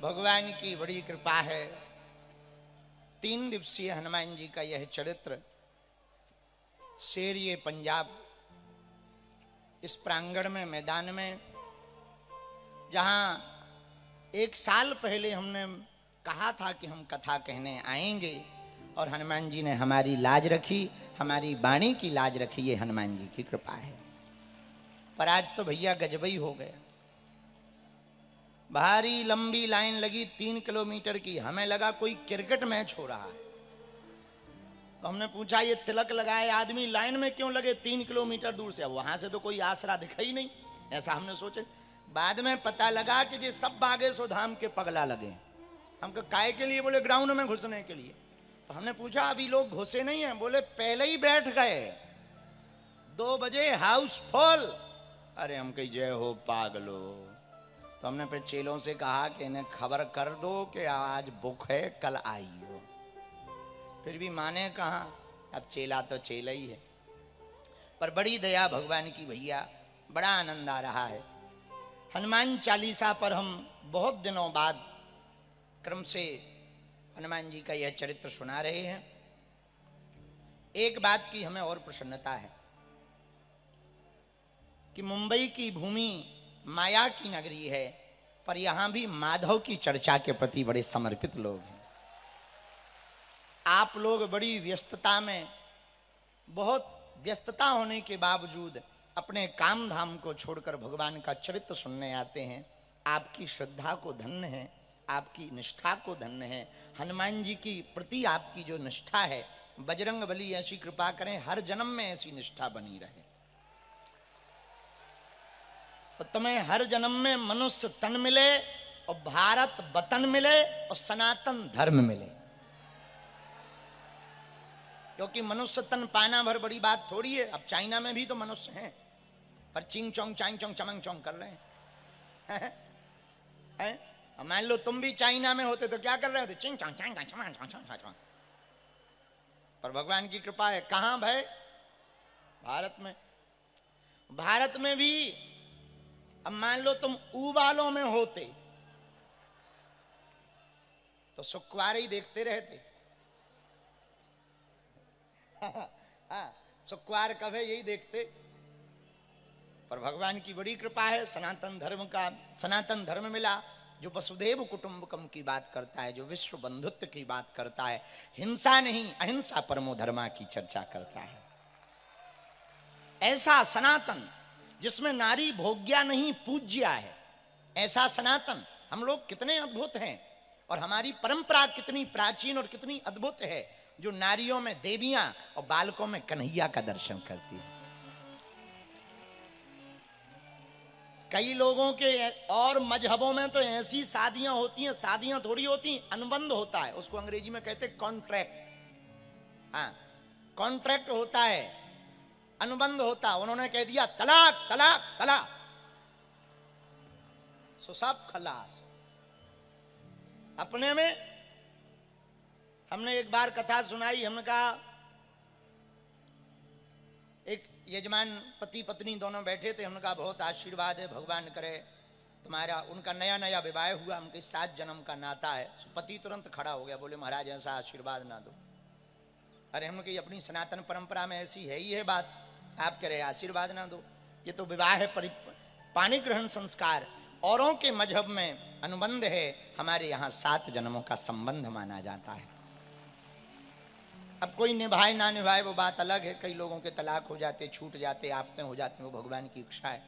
भगवान की बड़ी कृपा है। 3 दिवसीय हनुमान जी का यह चरित्र शेर पंजाब इस प्रांगण में, मैदान में, जहां 1 साल पहले हमने कहा था कि हम कथा कहने आएंगे और हनुमान जी ने हमारी लाज रखी, हमारी वाणी की लाज रखी। ये हनुमान जी की कृपा है। पर आज तो भैया गजबई हो गया। भारी लंबी लाइन लगी 3 किलोमीटर की। हमें लगा कोई क्रिकेट मैच हो रहा है। तो हमने पूछा ये तिलक लगाए आदमी लाइन में क्यों लगे 3 किलोमीटर दूर से? अब वहां से तो कोई आसरा दिखा ही नहीं, ऐसा हमने सोचे। बाद में पता लगा कि ये सब बागेश्वर धाम के पगला लगे। हमको काय के लिए? बोले ग्राउंड में घुसने के लिए। तो हमने पूछा अभी लोग घुसे नहीं हैं? बोले पहले ही बैठ गए, 2 बजे हाउस फुल। अरे हम कही जय हो पागलो। तो हमने फिर चेलों से कहा कि इन्हें खबर कर दो कि आज बुक है, कल आइयो। फिर भी माने कहाँ, अब चेला तो चेला ही है। पर बड़ी दया भगवान की भैया, बड़ा आनंद आ रहा है। हनुमान चालीसा पर हम बहुत दिनों बाद क्रम से हनुमान जी का यह चरित्र सुना रहे हैं। एक बात की हमें और प्रसन्नता है कि मुंबई की भूमि माया की नगरी है, पर यहां भी माधव की चर्चा के प्रति बड़े समर्पित लोग हैं। आप लोग बड़ी व्यस्तता में, बहुत व्यस्तता होने के बावजूद अपने काम धाम को छोड़कर भगवान का चरित्र सुनने आते हैं। आपकी श्रद्धा को धन्य है, आपकी निष्ठा को धन्य है। हनुमान जी की प्रति आपकी जो निष्ठा है, बजरंग बली ऐसी कृपा करें हर जन्म में ऐसी निष्ठा बनी रहे। तो तुम्हें हर जन्म में मनुष्य तन मिले और भारत वतन मिले और सनातन धर्म मिले। क्योंकि मनुष्य तन पाना भर बड़ी बात थोड़ी है। अब चाइना में भी तो मनुष्य हैं, पर चिंग चोंग चांग चोंग चमंग चोंग कर रहे हैं। मान लो तुम भी चाइना में होते तो क्या कर रहे होते? चिंग चोंग चांग चमंग चोंग। पर भगवान की कृपा है, कहां भाई? भारत में। भारत में भी अब मान लो तुम उबालों में होते तो सुक्वार ही देखते रहते। सुक्वार कब है यही देखते। पर भगवान की बड़ी कृपा है, सनातन धर्म मिला जो वसुधैव कुटुंबकम की बात करता है, जो विश्व बंधुत्व की बात करता है, हिंसा नहीं अहिंसा परमो धर्मा की चर्चा करता है। ऐसा सनातन जिसमें नारी भोग्या नहीं पूज्या है, ऐसा सनातन। हम लोग कितने अद्भुत हैं और हमारी परंपरा कितनी प्राचीन और कितनी अद्भुत है, जो नारियों में देवियां और बालकों में कन्हैया का दर्शन करती है। कई लोगों के और मजहबों में तो ऐसी शादियां होती हैं, शादियां थोड़ी होती, अनुबंध होता है, उसको अंग्रेजी में कहते हैं कॉन्ट्रैक्ट। हाँ, कॉन्ट्रैक्ट होता है, अनुबंध होता। उन्होंने कह दिया तलाक तलाक तलाक, सो सब खलास। अपने में हमने एक बार कथा सुनाई। हमने कहा एक यजमान पति पत्नी दोनों बैठे थे। हमने कहा बहुत आशीर्वाद है, भगवान करे तुम्हारा। उनका नया नया विवाह हुआ, उनके 7 जन्म का नाता है। पति तुरंत खड़ा हो गया, बोले महाराज ऐसा आशीर्वाद ना दो। अरे हमने कही अपनी सनातन परंपरा में ऐसी है ही है बात, आप कह रहे आशीर्वाद ना दो। ये तो विवाह है, पाणी ग्रहण संस्कार। औरों के मजहब में अनुबंध है, हमारे यहाँ 7 जन्मों का संबंध माना जाता है। अब कोई निभाए ना निभाए वो बात अलग है। कई लोगों के तलाक हो जाते, छूट जाते, आपते हो जाते, वो भगवान की इच्छा है।